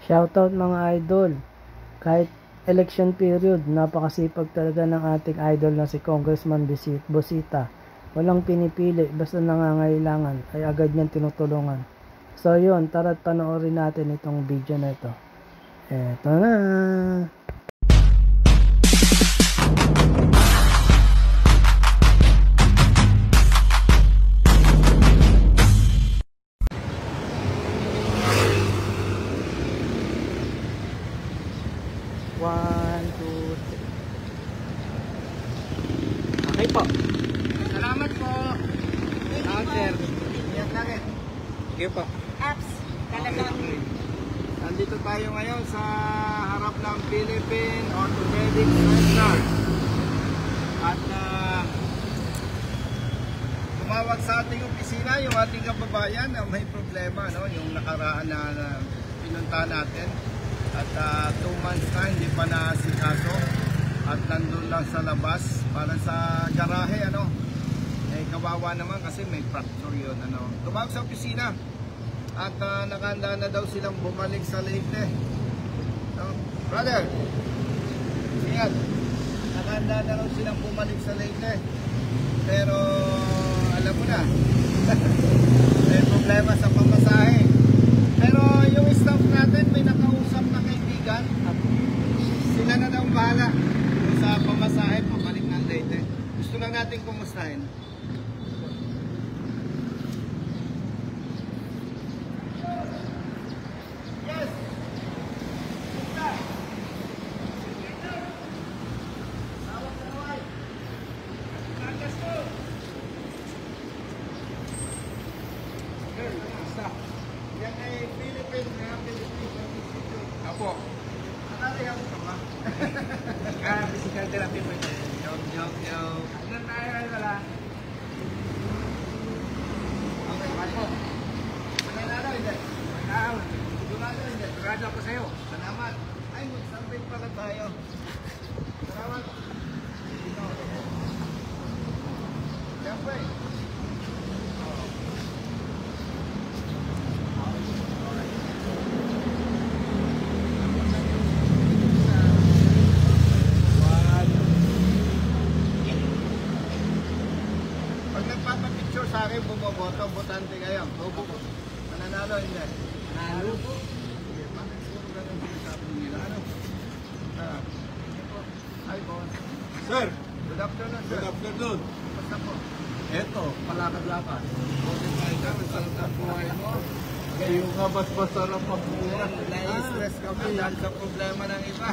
Shoutout mga idol. Kahit election period, napakasipag talaga ng ating idol na si Congressman Bosita. Walang pinipili, basta nangangailangan ay agad niyang tinutulungan. So yun, tara't panoorin natin itong video na ito. Eto na! One, two, three. Okay po. Salamat po. Sir. Yan lang. Okay po. Apps. Talagang. Nandito tayo ngayon sa harap ng Philippine Orthopedic Center. At tumawag sa ating opisina yung ating kababayan na may problema, no? Yung nakaraan na pinunta natin. At 2 months na hindi pa naasikaso. At nandun lang sa labas para sa garahe, ano? Eh, kawawa naman kasi may fracture yun, ano? Tumawag sa opisina. At nakahanda na daw silang bumalik sa Leyte. No? Brother, ingat. Nakahanda na daw silang bumalik sa Leyte. Pero alam mo na, may problema sa pamasahe. Pero yung staff natin may nakausap na kaibigan. Sila na daw bahala sa pamasahe pabalik ng Leyte. Gusto lang natin kumustahin. Yan ay Philippine Rehabilitation Institute. Apo. Nakarihan ka ba? Physical therapy po ito. Joke. Ano tayo wala? Okay, Apo. mananalo, hindi. Sigurado, hindi. Sigurado ako sa'yo. Salamat. Ay, mag-survey pala tayo. Salamat. Siyempre. Pag nagpapapicture sa akin, bumoboto, botante kayo. Mananalo, hindi. Nalo po. Bakit siguro ganun sinasabi nila? Ano? Hi, boss. Sir, Good afternoon, sir. good afternoon. Basta po. Eto, palakad-lakad. Buti tayo ka, masarap ang buhay mo. Yung nga mas masarap ang buhay. Nai-stress kami dahil sa problema ng iba.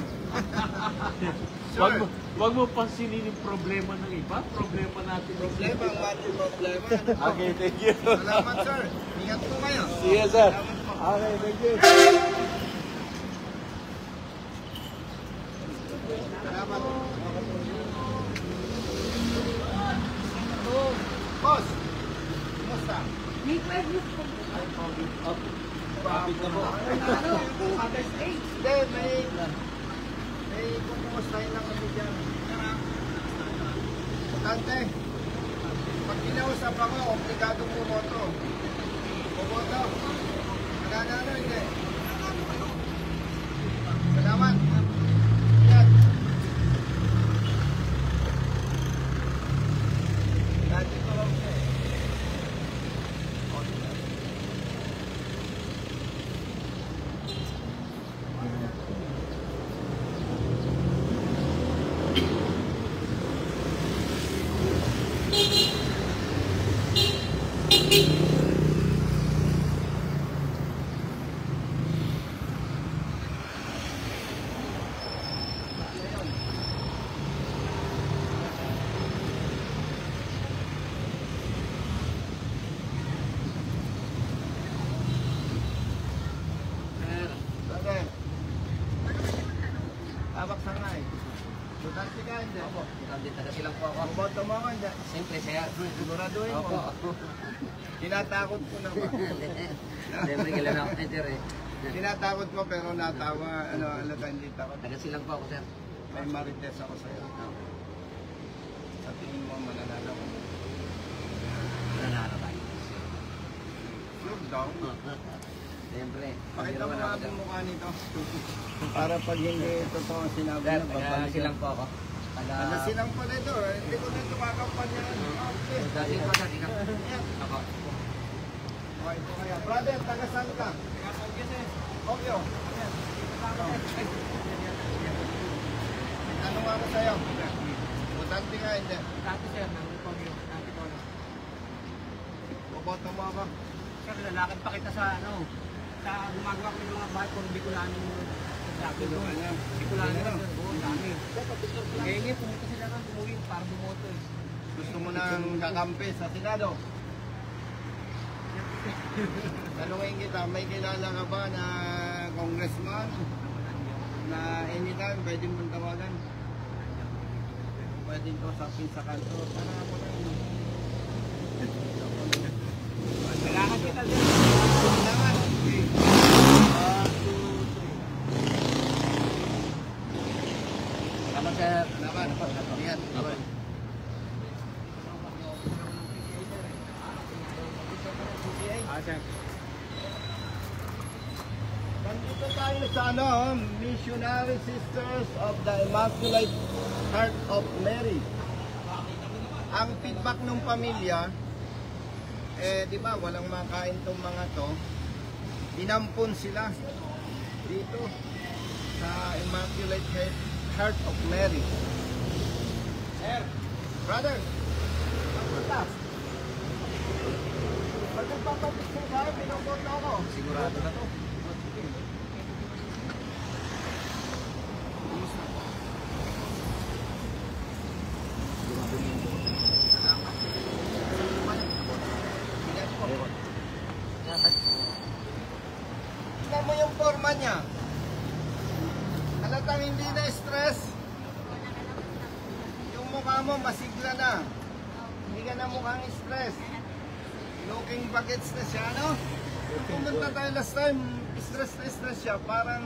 Wag mo pansinin yung problema ng iba. Problema natin. Problema ang ating problema. Okay, thank you. Salamat, sir. Ingat po kayo. See you, sir. Salamat po. Okay, thank you. Salamat. Boss, kumusta? May pregnant po. Kapit na po. Father's Day. Hindi, may kumustahin lang kami dyan. Tante, pag kinausap ako, obligado bumoto. Bumoto. Mananalo, hindi. Salamat. Ingat. Dati ko lang siya eh. Brother. Tabak sa nga eh. Butante ka, hindi? Opo, taga silang po ako. Bumoto mo ako, hindi? Siyempre, saya. Siguraduhin mo. Opo. Tinatakot ko na ba? Siyempre, kailan ako enter eh. Tinatakot ko pero natawa, alata hindi takot. Taga silang po ako, sir. May marites ako sa'yo. Sa tingin mo, mananalo ko. Nanalo tayo. Slow down. Siyempre. Pakita mo Nandito nga ako, sir. ang mukha nito. Para pag hindi totoo ang sinabi Sir, niya, babalik silang po ako. Ano silang pala ito? Hindi ko na ito kakampanya. Okay. Dati po sa tingnan. Ako. Okay, ito kaya. Brother, taga saan ka? Okay, oh. Tanong ako sa'yo. Butante ka, hindi. Dati sir, nandun po yun. Dati po. Boboto mo ako. Sir, lalakad pa kita sa ano, sa gumagawa ko ng mga bahay kung Bicolano yung sabi ko. Bicolano na, sir. Oo, dami. Eh, ngayon, pumunta sila nga, umuwi para bumoto eh. Gusto mo nang kakampi sa Senado? Tanungin kita, may kilala ka ba na congressman na anytime pwede mong tawagan? Pwede ko sapin sa kanto. Sana ako na yun. Lalakad kita, sir. Kailangan. Okay. 1, 2, 3. Salamat, sir. Salamat. Ingat. Okay. Ah, sir. Nandito tayo sa ano, Missionary Sisters of the Immaculate Heart of Mary. Ang feedback ng pamilya, di ba, walang makain tong mga to. Dinampon sila dito sa Immaculate Heart of Mary. Sir, brother, magpunta. Pag nagpapapicture tayo, pinoboto ako. Sigurado na to. Tingnan mo yung forma niya. Halatang hindi na stress. Yung mukha mo masigla na. Hindi ka na mukhang stress. Looking bagets na siya, no? Pumunta tayo last time, stress na stress siya. Parang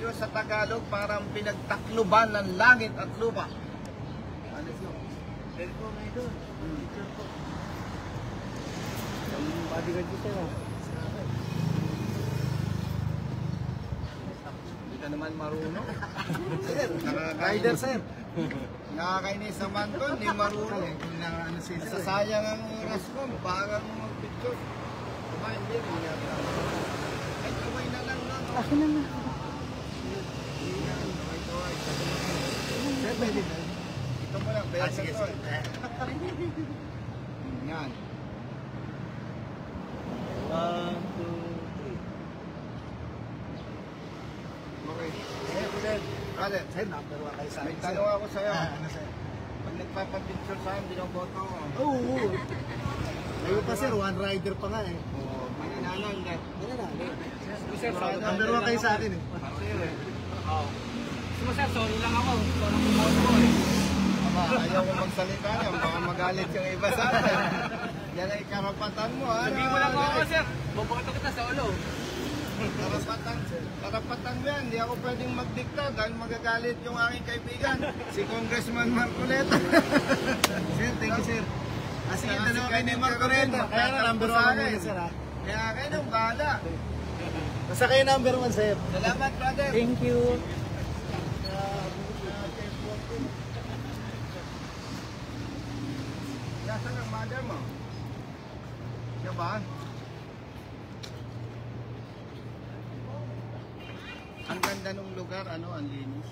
yung sa Tagalog, parang pinagtakluban ng langit at lupa. Let's go. Let's go, my God. Yung bodyguard ko sir. Hindi ka naman marunong. Rider, sir. Nakakainis naman to, hindi marunong. Nasasayang ang oras ko, parang mag-picture. Diba, hindi rin yata. Ay, tuway na lang lang. Akin na nga. Sir, pwede na. Ito mo lang, pwede Sige, na sige. to. Yan. 1, 2, 3. Okay. Sir, Brother, sir, number 1 kayo sa may akin, sir. tanong ako sa'yo. Ano, sir? Pag nagpapapicture sa akin, binoboto ko. Oo. Kayo pa, sir. One rider pa nga eh. Oo, mananalo, hindi. Ano na? Sir, sorry. Number 1 kayo sa akin eh. Sa'yo eh. Oo. Sir, sorry lang ako. Sorry bumoto ko eh. Ayaw ko magsalita niya, baka magalit yung iba sa akin. Yan ay karapatan mo, ha? Sabihin mo lang ako, sir. Boboto kita sa ulo. Karapatan mo yan. Hindi ako pwedeng magdikta dahil magagalit yung aking kaibigan, si Congressman Marcoleta. Sir, thank you, sir. Sige, Saka tanong si kayo ni Kenneth Marco Coren, Renta. Kaya nga, number 1 sa muna, akin. sir, ha? Kaya kayo nung bahala. Basta kayo number 1, sir. Salamat, brother. Thank you. Nasaan ang mother mo? Siya ba? Ang ganda ng lugar, ano, ang linis.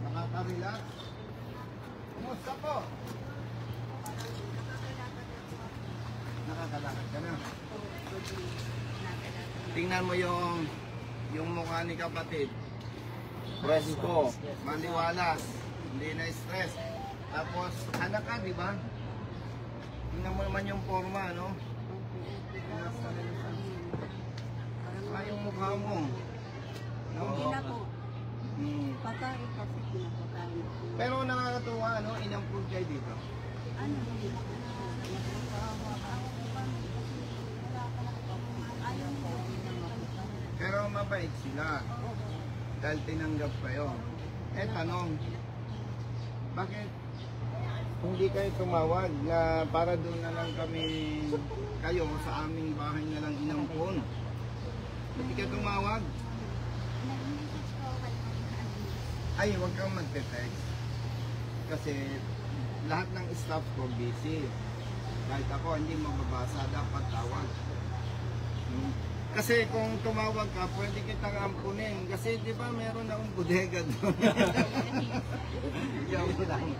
Nakaka-relax. Kumusta po? Nakakalakad ka na. Tingnan mo yung mukha ni kapatid. Presko, maliwalas, hindi na stress. Tapos, anak ka, di ba? Tingnan mo naman yung forma, no? Yung mukha mo. No? Hindi na po. Hmm. Patay kasi pinapakain ko. Pero nakakatuwa, no? Inampun kayo dito. Ano hindi na nagpapaawa ako kami kasi wala ka lang ayaw mo. Pero mabait sila. Dahil tinanggap kayo. Eh, tanong. Bakit hindi kayo tumawag na para doon na lang kami kayo sa aming bahay na lang inampun? Hindi ka tumawag? Nag-message ko kay Ma'am. Ay, huwag kang magte-text. Kasi lahat ng staff ko busy. Kahit ako hindi mababasa, dapat tawag. Kasi kung tumawag ka, pwede kitang ampunin. Kasi di ba meron akong bodega doon. Joke lang.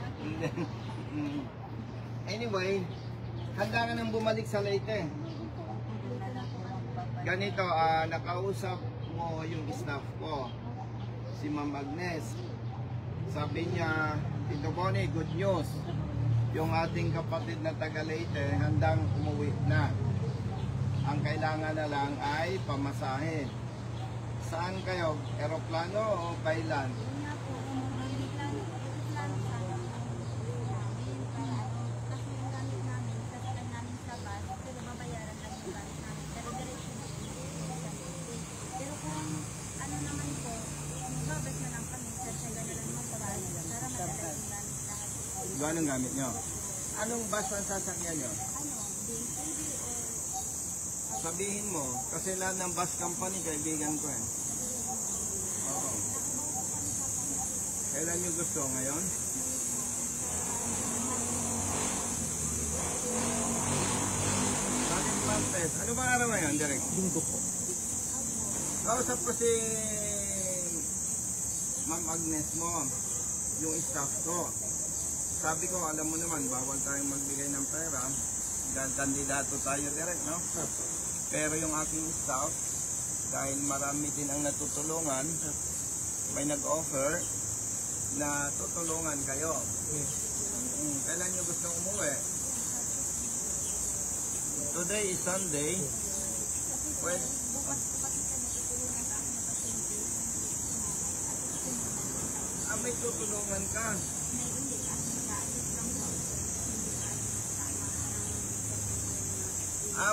Anyway, handa ka nang bumalik sa Leyte. Ganito, nakausap mo yung staff ko, si Ma'am Agnes. Sabi niya, Tito Bonnie, good news. Yung ating kapatid na taga Leyte, handang umuwi na. Ang kailangan na lang ay pamasahe. Saan kayo? Aeroplano o by land? Yun nga po, plano sana namin para kasi yung gamit namin, sasakyan namin sa bus, pero babayaran lang yung gamit namin. Pero diretso na po yung gamit. Pero kung ano naman po, magbabas na lang kami, sasakyan na lang yung bus para madala yung gamit lahat. Anong gamit nyo? Anong bus ang sasakyan nyo? Ano, DMPD or Sabihin mo, kasi lahat ng bus company, kaibigan ko eh. Oo. Kailan nyo gusto ngayon? Bakit Martes? Ano ba araw ngayon, Derek? Linggo po. Kausap ko si Ma'am Agnes mo, yung staff ko. Sabi ko, alam mo naman, bawal tayong magbigay ng pera. Dahil kandidato tayo direct, no? Pero yung aking staff, dahil marami din ang natutulungan, may nag-offer na tutulungan kayo. Kailan nyo gusto umuwi? Today is Sunday. Pwede. bukas po kasi kami tutulungan sa akin na pasyente. May tutulungan ka. May hindi kasi nag-a-adjust lang po.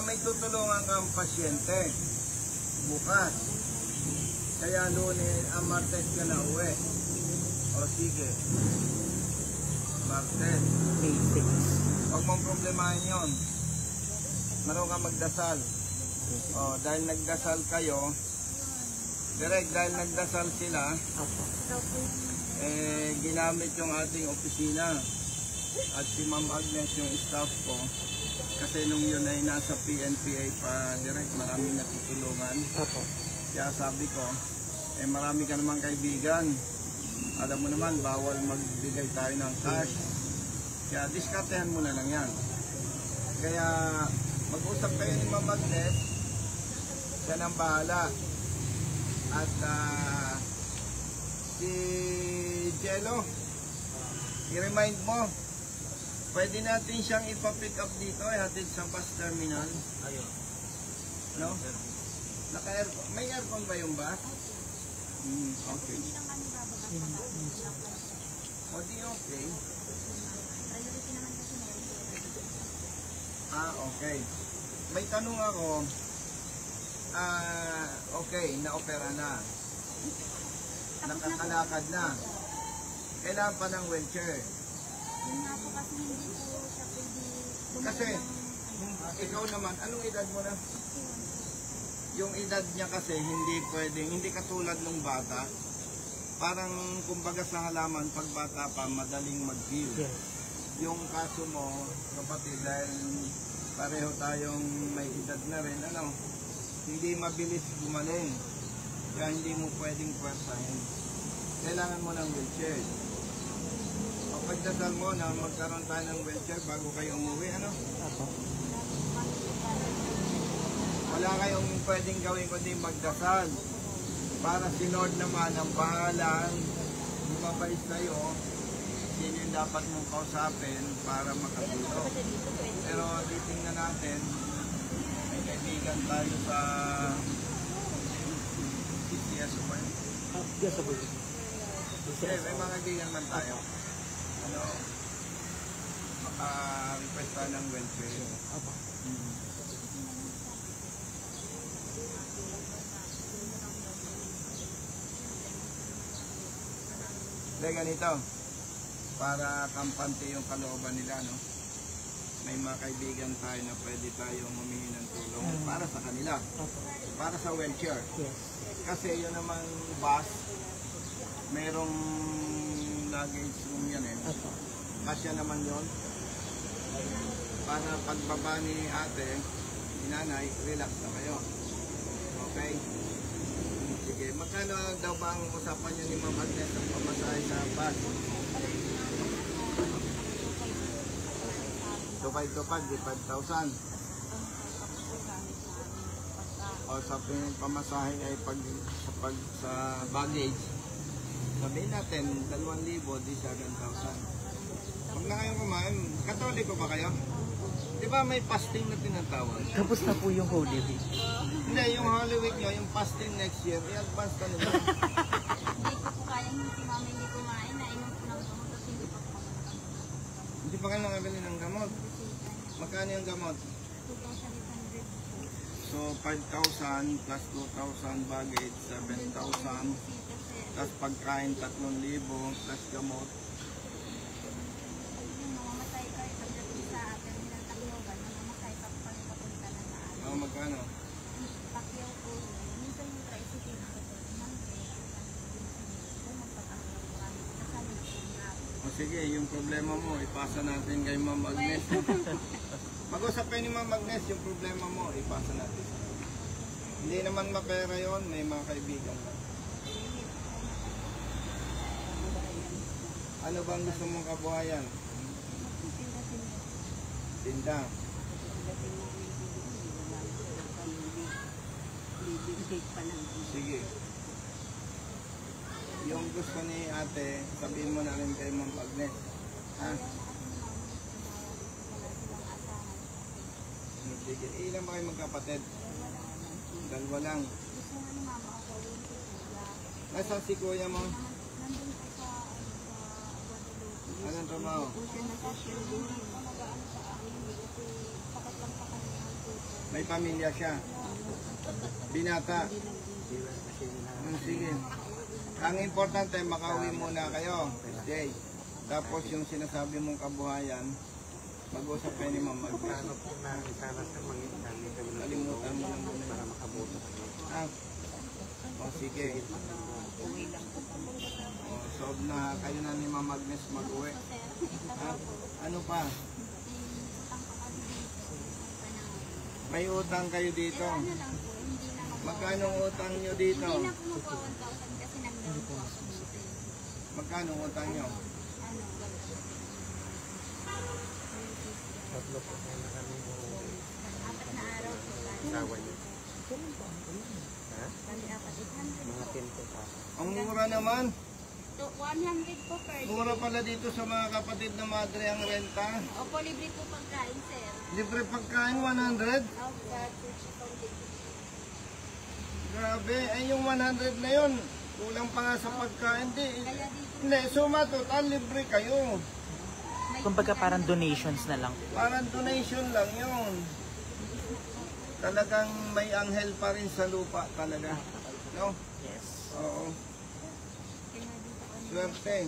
May tutulungan kang pasyente. Bukas. Kaya Lunes, Martes ka na uwi. O sige. Martes. May 6. Huwag mong problemahin yun. Meron ka magdasal. O, dahil nagdasal kayo, direct dahil nagdasal sila, ginamit yung ating opisina. At si Ma'am Agnes yung staff ko. Kasi nung yun ay nasa PNPA pa direct, maraming natutulungan. Kaya sabi ko, marami ka namang kaibigan. Alam mo naman, bawal magbigay tayo ng cash. Kaya diskartehan mo na lang yan. Kaya mag-usap kayo ni Ma'am Agnes, siya nang bahala. At si Jello, i-remind mo, pwede natin siyang ipa-pick up dito, hatid sa bus terminal. Ayun. No? Naka-aircon. May aircon ba yung bus? Okay. Hindi lang kami bababa sa bus. O di okay. Priority naman kasi meron. Okay. May tanong ako. Okay, na-opera na. Nakakalakad na. Kailangan pa ng wheelchair. Yun nga po kasi hindi po siya pwede Kasi, ikaw naman, anong edad mo na? Yung edad niya kasi hindi pwedeng, hindi katulad nung bata. Parang kumbaga sa halaman, pag bata pa, madaling mag-heal. Yes. Yung kaso mo, kapatid, dahil pareho tayong may edad na rin, hindi mabilis gumaling. Kaya hindi mo pwedeng pwersahin. Kailangan mo ng wheelchair. Pagdasal mo na magkaroon tayo ng wheelchair bago kayo umuwi, wala kayong pwedeng gawin kundi magdasal. Para si Lord naman ang bahalang lumabay sa'yo, sino yung dapat mong kausapin para makatulong. Pero titingnan natin, may kaibigan tayo sa CCS o ba yun? Yes, sir. Okay, may mga kaibigan man tayo. Maka-request tayo ng welfare. Dahil ganito, para kampante yung kalooban nila, no? May mga kaibigan tayo na pwede tayong humingi ng tulong. tulong para sa kanila, Opo. para sa wheelchair. Yes. Kasi yun naman bus, merong luggage room yan eh. Opo. Kasya naman yun. Para pagbaba ni ate, ni nanay, relax na kayo. Okay? Sige, magkano daw ba ang usapan niyo ni Ma'am Agnes ang pamasahe sa bus? Tupad, di 5,000. O sa pamasahe ay sa baggage, sabihin natin 2,000 di 7,000. Huwag na kayong kumain. Katoliko ba kayo? Di ba may fasting na tinatawag? Tapos na po yung Holy Week. Hindi, yung Holy Week nyo, yung fasting next year, i-advance ka nila. Hindi ko po kayang si mama hindi kumain, nainom po ng gamot at hindi pa po kami. Hindi pa kayo nakabili ng gamot. Magkano yung gamot? 2,800 po. So, 5,000 plus 2,000 baggage, 7,000. Tapos pagkain, 3,000 plus gamot. Yung mamamatay kayo pagdating sa terminal Tacloban, mamamatay pa po kami papunta na sa amin. O, magkano? Pakyaw po, minsan yung tricycle na ito, magpapakyaw po kami. Kasama na po yung rapid. O sige, yung problema mo, ipasa natin kay Ma'am Agnes. Mag-usap kayo ni Ma'am Agnes, yung problema mo, ipasa natin. Hindi naman mapera yon, may mga kaibigan ka. Ano bang gusto mong kabuhayan? Tinda. Sige. Yung gusto ni ate, sabihin mo na rin kay Ma'am Agnes. Ha? Sige. Ilan ba kayo magkapatid? Dalawa lang. Gusto nga ni mama ako, yun po kuya. Nasaan si kuya mo? Nandun po sa Guadalupe. Anong trabaho? Siya nag-share nag-ano sa akin, kasi sakat lang sa kanya ang puso. May pamilya siya. Binata. Sige. Ang importante, makauwi muna kayo. Jay. Tapos yung sinasabi mong kabuhayan, mag-usap kayo ni Ma'am Agnes. Kalimutan mo lang muna. Para makabuto. O sige. O, solve na kayo na ni Ma'am Agnes mag-uwi. Ha? Ano pa? May utang kayo dito. Ano lang po, hindi na Magkano ang utang nyo dito? Hindi na po magpa 1,000 kasi nag-loan po ako dito. Magkano ang utang nyo? Ano, apat na araw po tayo. Bali, apat, 800 po. Ang mura naman. So, 100 po per day. Mura pala dito sa mga kapatid na madre ang renta. Opo, libre po pagkain, sir. Libre pagkain, 100. Opo, Grabe, ay yung 100 na yun. Kulang pa nga sa pagkain. kaya dito, Hindi, suma total, libre kayo. Kumbaga parang donations na lang. Parang donation lang yun. Talagang may anghel pa rin sa lupa talaga. No? Yes. Oo. kaya dito kami. Swerte.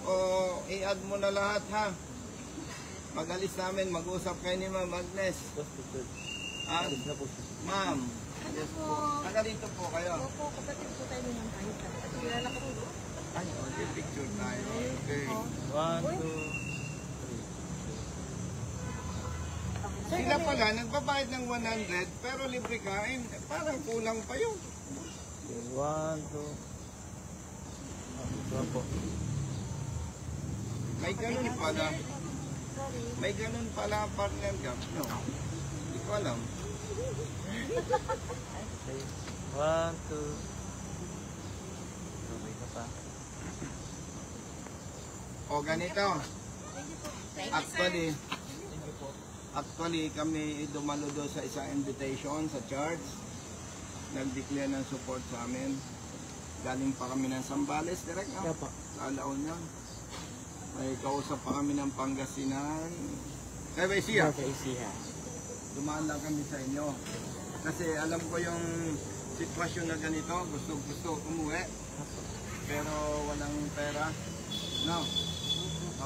O, i-add mo na lahat ha. Pag-alis namin, mag-usap kayo ni Ma'am Agnes. Ma'am, Ano po? taga dito po kayo. Opo, kapatid po tayo ng kahit. At kilala ko po. Ay, okay, picture tayo. Okay. 1, 2. Sila pala, nagbabayad ng 100, pero libre kain. Parang kulang pa yun. 1, 2. Ito po. May ganun pala. May ganun pala partner gap. No? Hindi ko alam. 1, 2. Okay ka pa. O ganito. Actually, kami dumalo doon sa isang invitation sa church. Nag-declare ng support sa amin. Galing pa kami ng Zambales, direct na. Opo. Sa Alaon yan. May kausap pa kami ng Pangasinan. Kaya siya. Okay, siya. Dumaan lang kami sa inyo. Kasi alam ko yung sitwasyon na ganito. Gusto umuwi. Pero walang pera. No.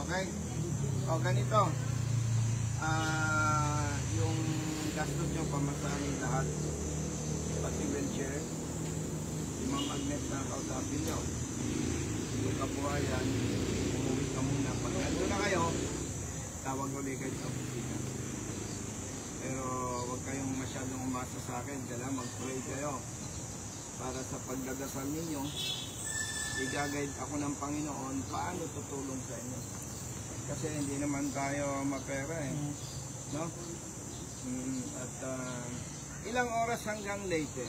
Okay? O ganito. Yung gastos nyo, pamasahin lahat. Pati wheelchair. Si Ma'am Agnes na kausapin nyo. Yung kabuhayan, umuwi ka muna. Pag nandun na kayo, tawag ulit kayo sa opisina. Pero huwag kayong masyadong umasa sa akin. Kailangan mag-pray kayo. Para sa pagdadasal ninyo, i-guide ako ng Panginoon paano tutulong sa inyo. Kasi hindi naman tayo mapera eh. No? At ilang oras hanggang late eh?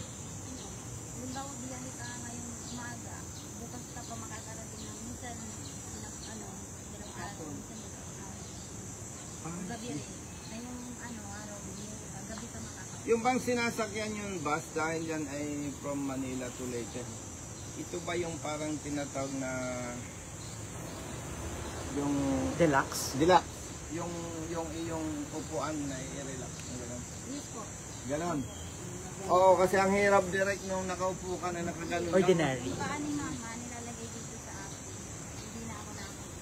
Halimbawa, biyan ka ngayong umaga, bukas ka pa makakarating ng minsan, dalawang araw, minsan gabi rin. Ngayong araw, gabi ka makakarating. Yung bang sinasakyan yung bus dahil yan ay from Manila to Leyte? Ito ba yung parang tinatawag na yung Deluxe. yung iyong upuan na i-relax? Ganon. Yes po. Ganon. Oo, kasi ang hirap direct nung nakaupo ka na nakaganon. Ordinary. Paano mama, nilalagay dito sa akin. Hindi na ako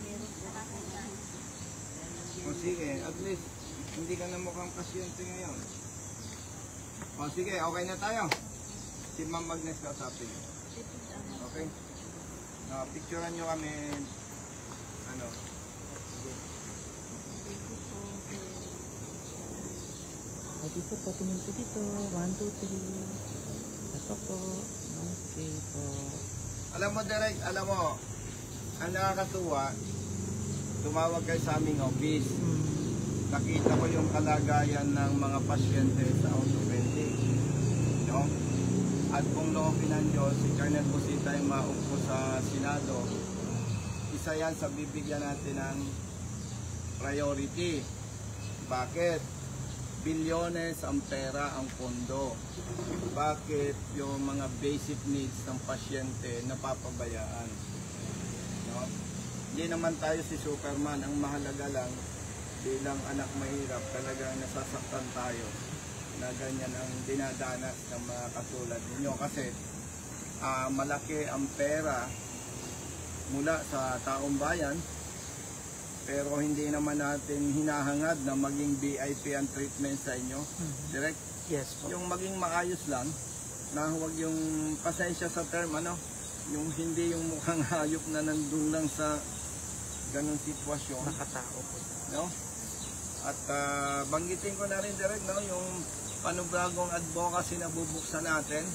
meron sa kakailan. O sige, at least hindi ka na mukhang pasyente ngayon. O sige, okay na tayo. Si Ma'am Agnes kausapin. Okay? Picturean nyo kami. Dito po, tumingin po dito. 1, 2, 3. Ito po. Okay po. Alam mo, Derek, ang nakakatuwa, tumawag kayo sa aming office. Nakita ko yung kalagayan ng mga pasyente sa orthopedic. No? At kung loobin ng Diyos, si Colonel Busita ay maupo sa Senado, isa yan sa bibigyan natin ng priority. Bakit? Bilyones ang pera ang pondo. Bakit yung mga basic needs ng pasyente napapabayaan? No? Hindi naman tayo si Superman. Ang mahalaga lang, bilang anak mahirap, talagang nasasaktan tayo na ganyan ang dinadanas ng mga katulad ninyo. Kasi malaki ang pera mula sa taong bayan, pero hindi naman natin hinahangad na maging VIP ang treatment sa inyo. Direct, Yes po. yung maging maayos lang, na huwag yung pasensya sa term, yung hindi yung mukhang hayop na nandun lang sa ganung sitwasyon. Nakatao po. No? At banggitin ko na rin direct, no, yung panibagong advocacy na bubuksan natin,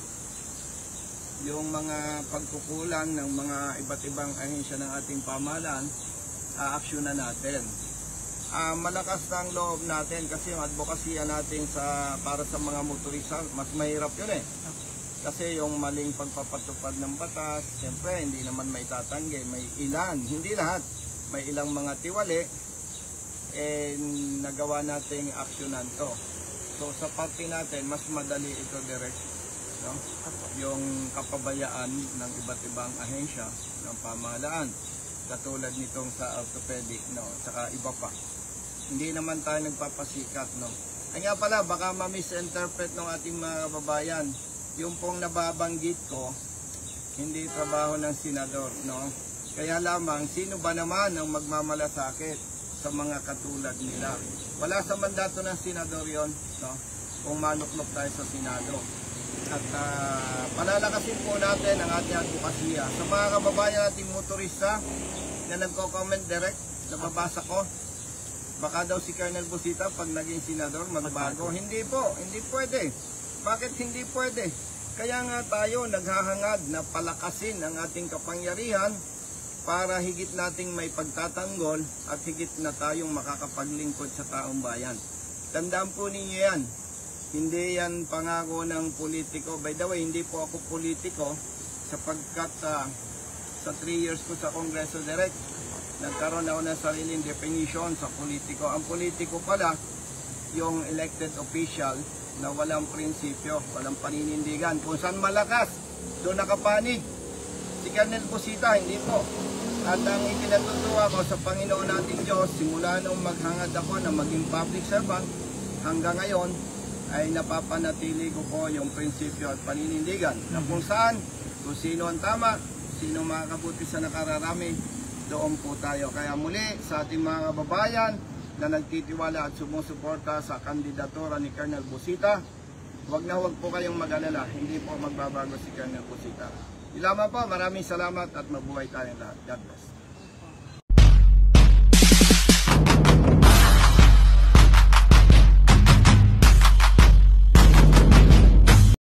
yung mga pagkukulang ng mga iba't ibang ahensya ng ating pamahalaan, aaksyonan natin. Malakas na ang loob natin kasi yung advokasya natin para sa mga motorista, mas mahirap yun eh. Kasi yung maling pagpapatupad ng batas, siyempre hindi naman may tatanggi, may ilan, hindi lahat, may ilang mga tiwali, nagawa nating aksyonan to. So sa parte natin, mas madali ito direct. No? Yung kapabayaan ng iba't ibang ahensya ng pamahalaan. Katulad nitong sa orthopedic, no, saka iba pa. Hindi naman tayo nagpapasikat, no. Ay nga pala, baka ma-misinterpret ng ating mga kababayan. Yung pong nababanggit ko, hindi trabaho ng senador, no. Kaya lamang, sino ba naman ang magmamalasakit sa mga katulad nila? Wala sa mandato ng senador yon, no, kung manuklok tayo sa Senado. At palalakasin po natin ang ating advokasya. Sa mga kababayan nating motorista na nagko-comment direct, nababasa ko, baka daw si Colonel Busita pag naging senador magbago. Hindi po, hindi pwede. Bakit hindi pwede? Kaya nga tayo naghahangad na palakasin ang ating kapangyarihan para higit nating may pagtatanggol at higit na tayong makakapaglingkod sa taong bayan. Tandaan po ninyo yan. Hindi yan pangako ng politiko. By the way, hindi po ako politiko sapagkat sa 3 years ko sa Kongreso Direct, nagkaroon ako ng sariling definition sa politiko. Ang politiko pala, yung elected official na walang prinsipyo, walang paninindigan. Kung saan malakas, doon nakapanig. Si Colonel Busita, hindi po. At ang ikinatutuwa ko sa Panginoon natin Diyos, simula nung maghangad ako na maging public servant, hanggang ngayon, ay napapanatili ko po yung prinsipyo at paninindigan na kung saan, kung sino ang tama, sino makakabuti sa nakararami, doon po tayo. Kaya muli sa ating mga kababayan, na nagtitiwala at sumusuporta sa kandidatura ni Colonel Busita. Huwag na huwag po kayong mag-alala, hindi po magbabago si Colonel Busita. Ilaman po, maraming salamat at mabuhay tayong lahat. God bless.